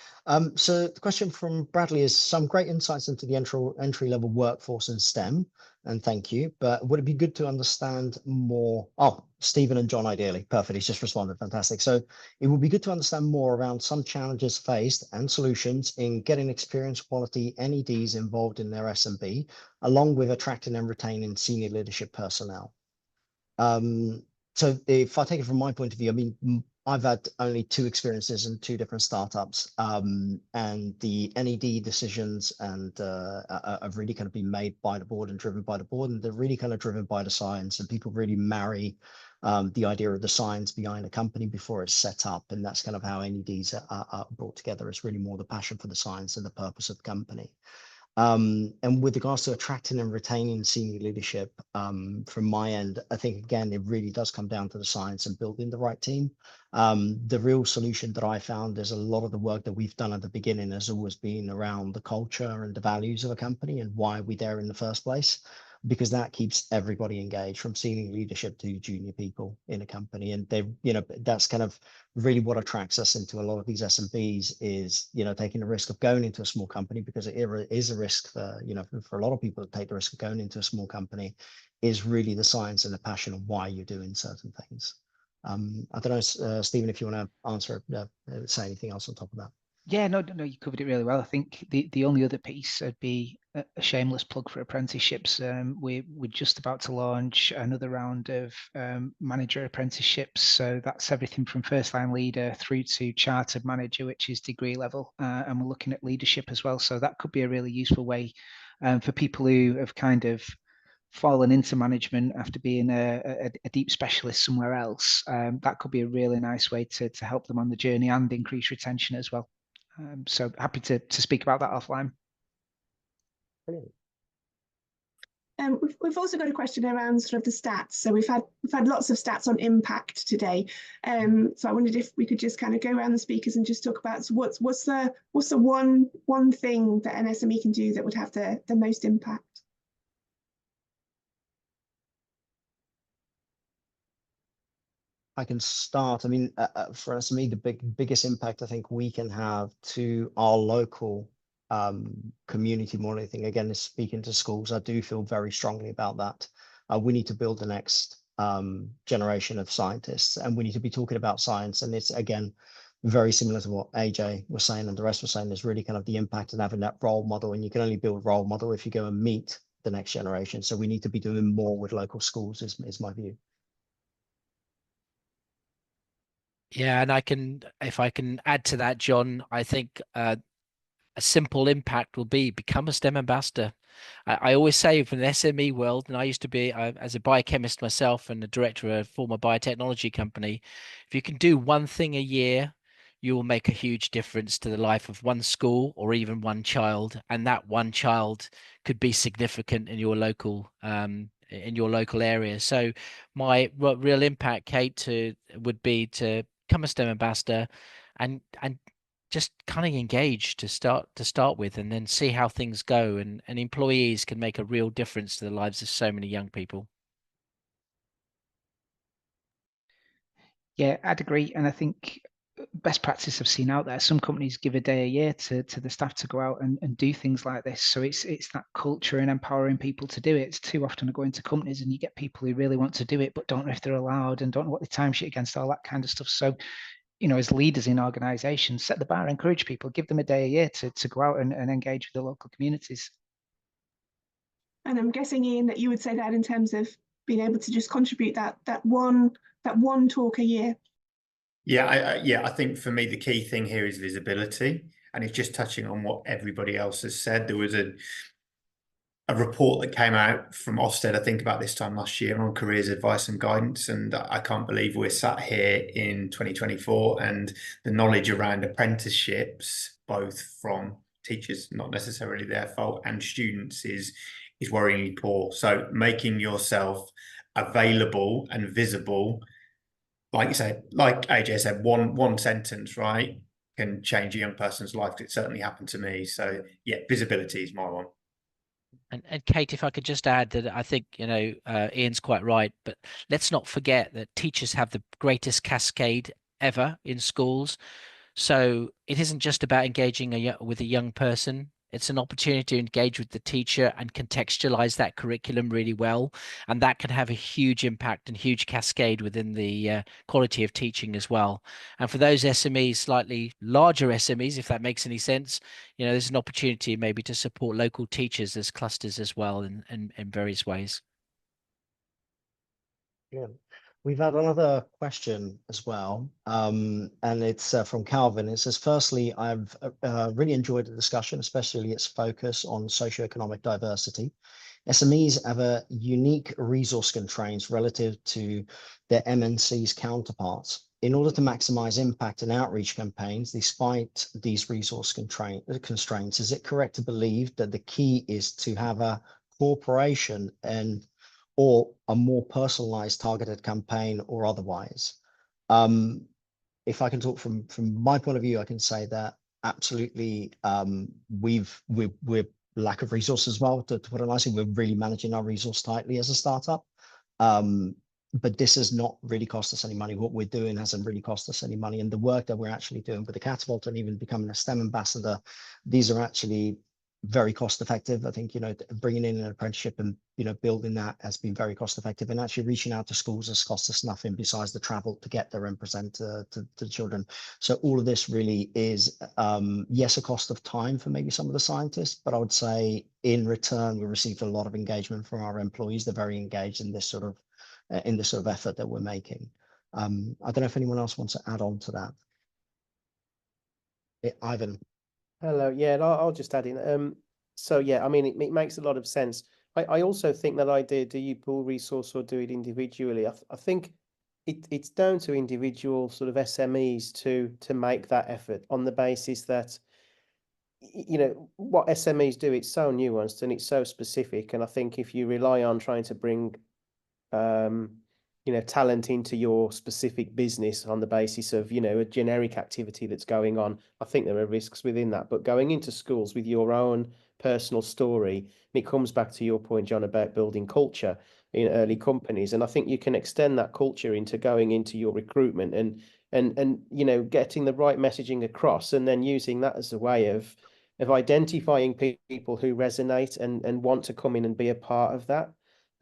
So the question from Bradley is some great insights into the entry-level workforce in STEM, and thank you. But would it be good to understand more? Oh, Stephen and John, ideally. Perfect. He's just responded. Fantastic. So it would be good to understand more around some challenges faced and solutions in getting experienced quality NEDs involved in their SMB, along with attracting and retaining senior leadership personnel. So if I take it from my point of view, I mean, I've had only 2 experiences in 2 different startups, and the NED decisions and have really kind of been made by the board and driven by the board, and they're really kind of driven by the science, and people really marry the idea of the science behind a company before it's set up, and that's kind of how NEDs are brought together. It's really more the passion for the science and the purpose of the company. And with regards to attracting and retaining senior leadership, from my end, I think, again, it really does come down to the science and building the right team. The real solution that I found is a lot of the work that we've done at the beginning has always been around the culture and the values of a company and why we're there in the first place, because that keeps everybody engaged, from senior leadership to junior people in a company. And they, that's kind of really what attracts us into a lot of these SMBs is, taking the risk of going into a small company, because it is a risk for, for a lot of people to take the risk of going into a small company, is really the science and the passion of why you're doing certain things. I don't know, Stephen, if you want to answer, say anything else on top of that. Yeah, no, you covered it really well. I think the only other piece would be a shameless plug for apprenticeships. We're just about to launch another round of manager apprenticeships. So that's everything from first line leader through to chartered manager, which is degree level. And we're looking at leadership as well. So that could be a really useful way for people who have kind of fallen into management after being a deep specialist somewhere else. That could be a really nice way to help them on the journey and increase retention as well. So happy to speak about that offline. Brilliant. We've also got a question around sort of the stats. So we've had lots of stats on impact today. So I wondered if we could just kind of go around the speakers and just talk about, so what's the one thing that an SME can do that would have the most impact? I can start. I mean, for SME, the biggest impact I think we can have to our local community more than anything, again, is speaking to schools. I do feel very strongly about that. We need to build the next generation of scientists, and we need to be talking about science. And it's, again, very similar to what AJ was saying and the rest were saying, is really kind of the impact and having that role model. And you can only build role model if you go and meet the next generation. So we need to be doing more with local schools is my view. Yeah, and if I can add to that, John, I think a simple impact will be become a STEM ambassador. I always say, from the SME world, and I used to be as a biochemist myself and the director of a former biotechnology company, if you can do one thing a year, you will make a huge difference to the life of one school or even one child, and that one child could be significant in your local area. So my real impact, Kate, would be to become a STEM ambassador and just kind of engage to start with, and then see how things go, and employees can make a real difference to the lives of so many young people. Yeah, I'd agree. And I think best practice I've seen out there, some companies give a day a year to the staff to go out and do things like this. So it's that culture and empowering people to do it. It's too often I go into companies and you get people who really want to do it, but don't know if they're allowed and don't know what the timesheet against, all that kind of stuff. So, as leaders in organizations, set the bar, encourage people, give them a day a year to go out and engage with the local communities. And I'm guessing, Ian, that you would say that in terms of being able to just contribute that one talk a year. Yeah, I think for me the key thing here is visibility, and it's just touching on what everybody else has said. There was a a report that came out from Ofsted, I think about this time last year, on careers advice and guidance. And I can't believe we're sat here in 2024 and the knowledge around apprenticeships, both from teachers, not necessarily their fault, and students is worryingly poor. So making yourself available and visible, like you said, like AJ said, one sentence, right, can change a young person's life. It certainly happened to me. So yeah, visibility is my one. And Kate, if I could just add that I think, Ian's quite right, but let's not forget that teachers have the greatest cascade ever in schools. So it isn't just about engaging with a young person. It's an opportunity to engage with the teacher and contextualize that curriculum really well. And that can have a huge impact and huge cascade within the quality of teaching as well. And for those SMEs, slightly larger SMEs, if that makes any sense, there's an opportunity maybe to support local teachers as clusters as well in various ways. Yeah. We've had another question as well, and it's from Calvin. It says, firstly, I've really enjoyed the discussion, especially its focus on socioeconomic diversity. SMEs have a unique resource constraints relative to their MNC's counterparts. In order to maximize impact and outreach campaigns, despite these resource constraints, is it correct to believe that the key is to have a cooperation or a more personalized targeted campaign or otherwise? If I can talk from my point of view, I can say that absolutely we're lack of resources as well, to put it nicely. We're really managing our resource tightly as a startup. But this has not really cost us any money. What we're doing hasn't really cost us any money. And the work that we're actually doing with the Catapult and even becoming a STEM ambassador, these are actually very cost effective. I think, bringing in an apprenticeship and, building that has been very cost effective, and actually reaching out to schools has cost us nothing besides the travel to get there and present to the children. So all of this really is, yes, a cost of time for maybe some of the scientists, but I would say in return, we received a lot of engagement from our employees. They're very engaged in this sort of effort that we're making. I don't know if anyone else wants to add on to that. Ivan. Hello. Yeah, I'll just add in. So yeah, I mean, it makes a lot of sense. I also think that idea, do you pool resource or do it individually? I think it's down to individual sort of SMEs to make that effort on the basis that, what SMEs do, it's so nuanced and it's so specific. And I think if you rely on trying to bring talent into your specific business on the basis of, a generic activity that's going on, I think there are risks within that. But going into schools with your own personal story, and it comes back to your point, John, about building culture in early companies. And I think you can extend that culture into going into your recruitment and getting the right messaging across, and then using that as a way of identifying people who resonate and want to come in and be a part of that.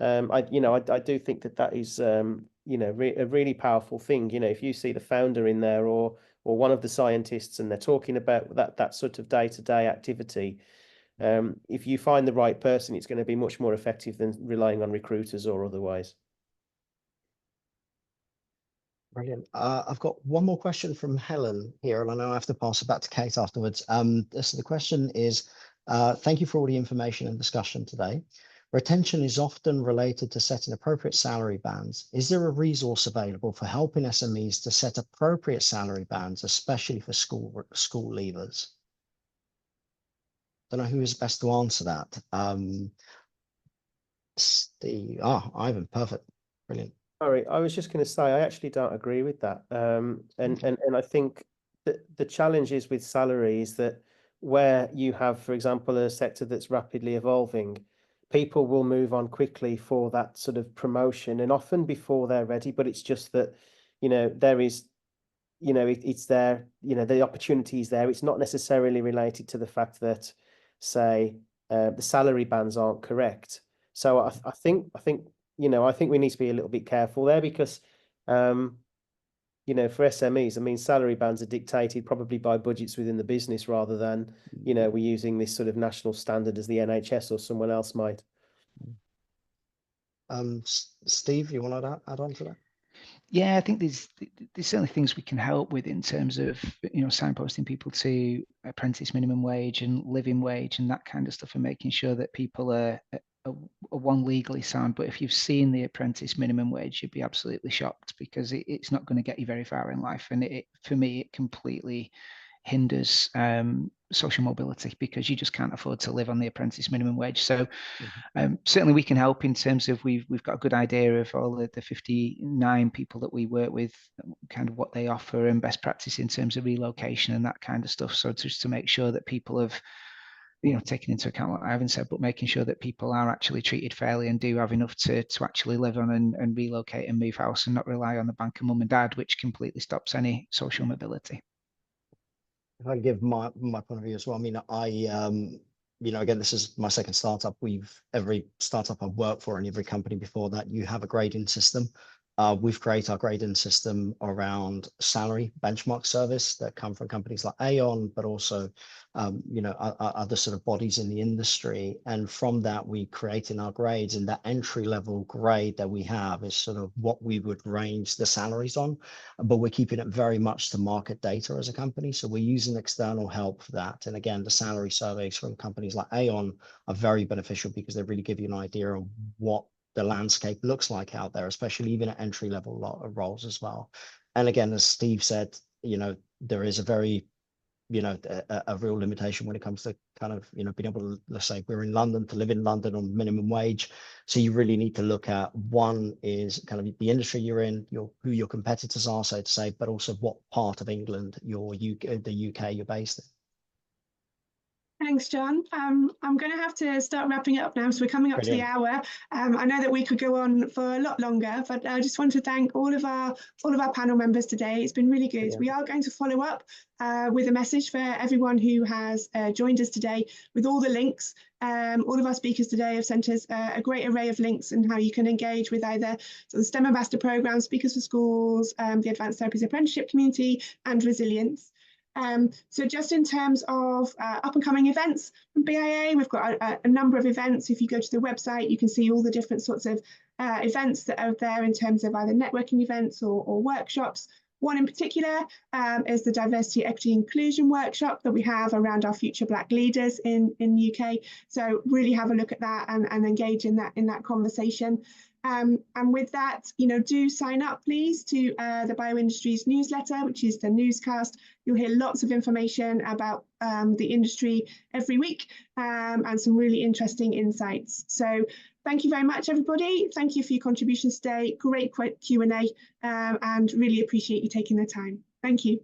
I do think that is a really powerful thing. If you see the founder in there or one of the scientists and they're talking about that sort of day-to-day activity, if you find the right person, it's going to be much more effective than relying on recruiters or otherwise. Brilliant. I've got one more question from Helen here, and I know I have to pass it back to Kate afterwards. So the question is, thank you for all the information and discussion today. Retention is often related to setting appropriate salary bands. Is there a resource available for helping SMEs to set appropriate salary bands, especially for school leavers? Don't know who is best to answer that. Steve. Ivan, perfect. Brilliant. Sorry, I was just going to say, I actually don't agree with that. And I think that the challenge is with salary is that where you have, for example, a sector that's rapidly evolving, people will move on quickly for that sort of promotion, and often before they're ready. But it's just that, there is, it's there, the opportunity is there. It's not necessarily related to the fact that, say, the salary bands aren't correct. So I think we need to be a little bit careful there, because, for SMEs, I mean, salary bands are dictated probably by budgets within the business rather than, we're using this sort of national standard as the NHS or someone else might. Steve, you want to add on to that? Yeah, I think there's certainly things we can help with in terms of, you know, signposting people to apprentice minimum wage and living wage and that kind of stuff, and making sure that people are one, legally sound. But if you've seen the apprentice minimum wage, you'd be absolutely shocked, because it's not going to get you very far in life. And for me, it completely hinders social mobility, because you just can't afford to live on the apprentice minimum wage. So certainly we can help in terms of, we've got a good idea of all the 59 people that we work with, kind of what they offer and best practice in terms of relocation and that kind of stuff. So just to make sure that people have, you know, taken into account what I haven't said, but making sure that people are actually treated fairly and do have enough to actually live on and relocate and move house, and not rely on the bank of mum and dad, which completely stops any social mobility. If I give my point of view as well, I mean, you know, again, this is my second startup. Every startup I've worked for and every company before that, you have a grading system. We've created our grading system around salary benchmark service that come from companies like Aon, but also, you know, other sort of bodies in the industry. And from that, we create in our grades, and that entry level grade that we have is sort of what we would range the salaries on, but we're keeping it very much to market data as a company. So we're using external help for that. And again, the salary surveys from companies like Aon are very beneficial, because they really give you an idea of what the landscape looks like out there, especially even at entry level roles as well. And again, as Steve said, you know, there is a very, you know, a real limitation when it comes to kind of, you know, being able to, let's say we're in London, to live in London on minimum wage. So you really need to look at, one is kind of the industry you're in, who your competitors are, so to say, but also what part of England, the UK you're based in. Thanks, John. I'm going to have to start wrapping it up now, so we're coming up to the hour. I know that we could go on for a lot longer, but I just want to thank all of our panel members today. It's been really good. We are going to follow up with a message for everyone who has joined us today with all the links. All of our speakers today have sent us a great array of links and how you can engage with either the STEM Ambassador Programme, Speakers for Schools, the Advanced Therapies Apprenticeship Community, and Resilience. So just in terms of up and coming events from BIA, we've got a number of events. If you go to the website, you can see all the different sorts of events that are there in terms of either networking events or workshops. One in particular is the Diversity, Equity, Inclusion workshop that we have around our future Black leaders in the UK. So really have a look at that and engage in that conversation. And with that, you know, do sign up, please, to the Bioindustries newsletter, which is the newscast. You'll hear lots of information about the industry every week and some really interesting insights. So thank you very much, everybody. Thank you for your contributions today. Great Q&A and really appreciate you taking the time. Thank you.